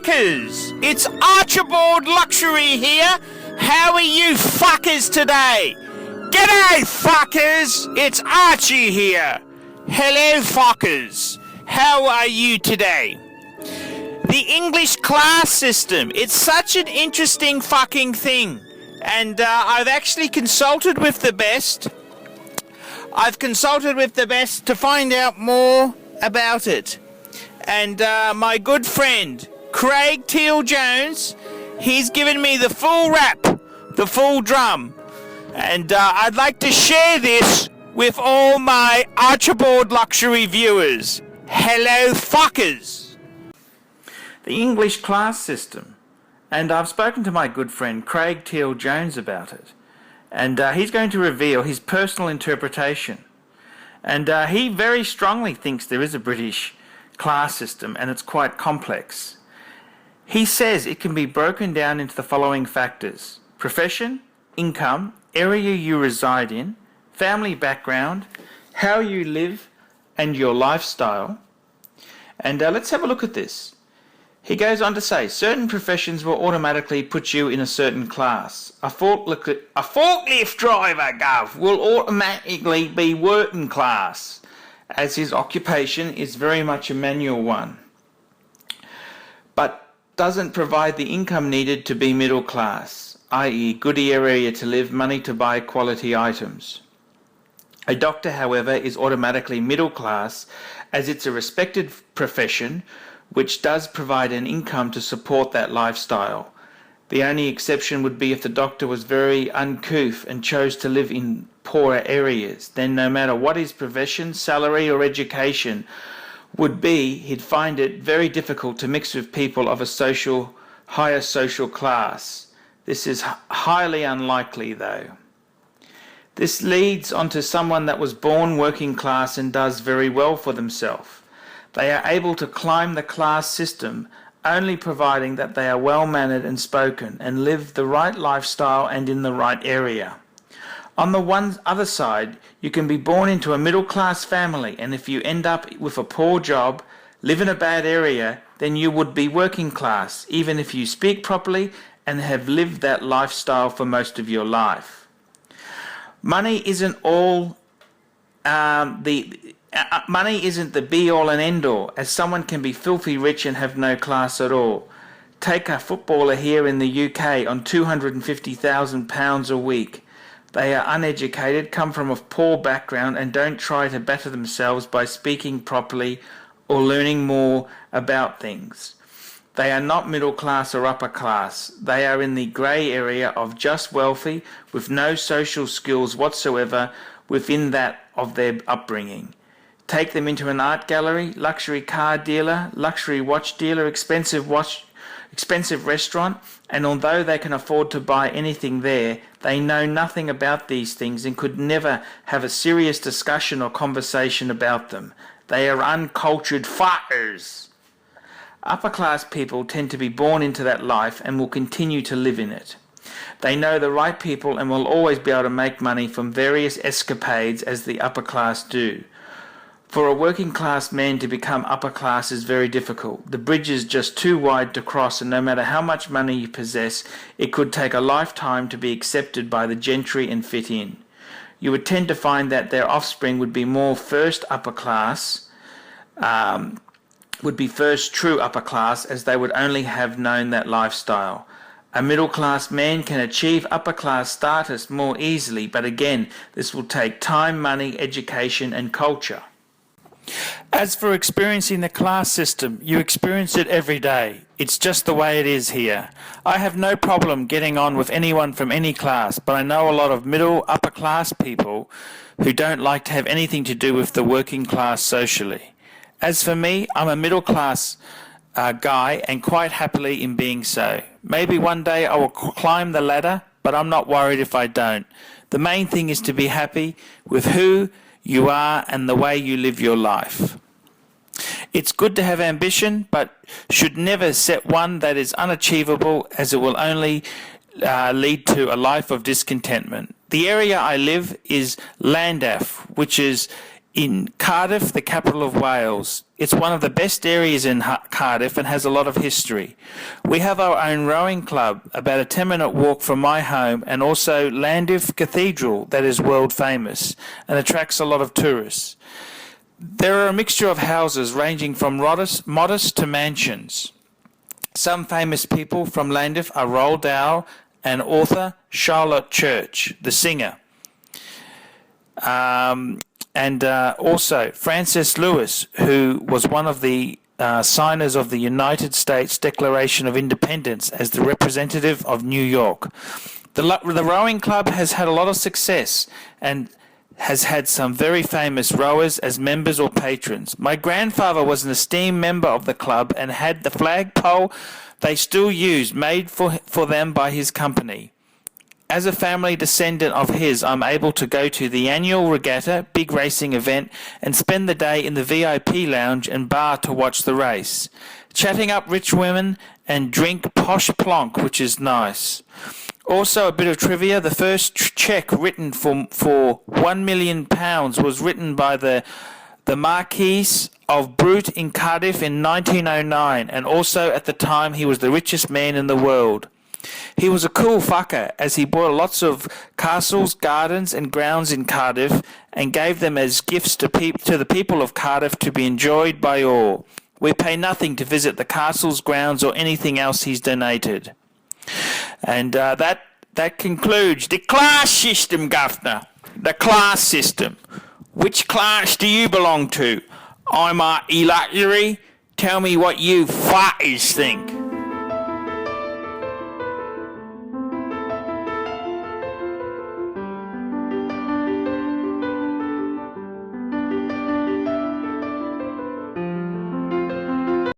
fuckers! It's Archibald Luxury here. How are you fuckers today? G'day fuckers! It's Archie here. Hello fuckers. How are you today? The English class system. It's such an interesting fucking thing. And I've actually consulted with the best. I've consulted with the best to find out more about it. And my good friend, Craig Teal Jones, he's given me the full rap, the full drum. And I'd like to share this with all my Archibald Luxury viewers. Hello, fuckers! The English class system. And I've spoken to my good friend, Craig Teal Jones, about it. And he's going to reveal his personal interpretation. And he very strongly thinks there is a British class system and it's quite complex. He says it can be broken down into the following factors: profession, income, area you reside in, family background, how you live and your lifestyle. And let's have a look at this. He goes on to say certain professions will automatically put you in a certain class. A forklift driver, Gov, will automatically be working class, as his occupation is very much a manual one, but doesn't provide the income needed to be middle class, i.e. good area to live, money to buy quality items. A doctor, however, is automatically middle class, as it's a respected profession which does provide an income to support that lifestyle. The only exception would be if the doctor was very uncouth and chose to live in poorer areas. Then no matter what his profession, salary or education would be, he'd find it very difficult to mix with people of a higher social class. This is highly unlikely though. This leads on to someone that was born working class and does very well for themselves. They are able to climb the class system only providing that they are well-mannered and spoken and live the right lifestyle and in the right area. On the other side, you can be born into a middle-class family, and if you end up with a poor job, live in a bad area, then you would be working class, even if you speak properly and have lived that lifestyle for most of your life. Money isn't all money isn't the be-all and end-all, as someone can be filthy rich and have no class at all. Take a footballer here in the UK on £250,000 a week. They are uneducated, come from a poor background and don't try to better themselves by speaking properly or learning more about things. They are not middle class or upper class. They are in the grey area of just wealthy with no social skills whatsoever within that of their upbringing. Take them into an art gallery, luxury car dealer, luxury watch dealer, expensive restaurant, and although they can afford to buy anything there, they know nothing about these things and could never have a serious discussion or conversation about them. They are uncultured fuckers. Upper class people tend to be born into that life and will continue to live in it. They know the right people and will always be able to make money from various escapades as the upper class do. For a working class man to become upper class is very difficult. The bridge is just too wide to cross, and no matter how much money you possess, it could take a lifetime to be accepted by the gentry and fit in. You would tend to find that their offspring would be more first upper class, would be first true upper class, as they would only have known that lifestyle. A middle class man can achieve upper class status more easily, but again, this will take time, money, education and culture. As for experiencing the class system, you experience it every day. It's just the way it is here. I have no problem getting on with anyone from any class, but I know a lot of middle, upper class people who don't like to have anything to do with the working class socially. As for me, I'm a middle class guy and quite happily in being so. Maybe one day I will climb the ladder, but I'm not worried if I don't. The main thing is to be happy with who you are and the way you live your life. It's good to have ambition, but should never set one that is unachievable, as it will only lead to a life of discontentment. The area I live is Llandaff, which is in Cardiff, the capital of Wales. It's one of the best areas in Cardiff and has a lot of history. We have our own rowing club, about a 10-minute walk from my home, and also Llandaff Cathedral, that is world famous and attracts a lot of tourists. There are a mixture of houses ranging from modest to mansions. Some famous people from Llandaff are Roald Dahl and author Charlotte Church, the singer. And also Francis Lewis, who was one of the signers of the United States Declaration of Independence as the representative of New York. The rowing club has had a lot of success and has had some very famous rowers as members or patrons. My grandfather was an esteemed member of the club and had the flagpole they still use made for them by his company. As a family descendant of his, I'm able to go to the annual regatta, big racing event, and spend the day in the VIP lounge and bar to watch the race, chatting up rich women and drink posh plonk, which is nice. Also, a bit of trivia, the first cheque written for £1 million was written by the Marquis of Brute in Cardiff in 1909, and also at the time he was the richest man in the world. He was a cool fucker, as he bought lots of castles, gardens and grounds in Cardiff and gave them as gifts to the people of Cardiff to be enjoyed by all. We pay nothing to visit the castles, grounds or anything else he's donated. And that concludes the class system, Governor. The class system. Which class do you belong to? I'm Marty Luxury. Tell me what you fuckers think.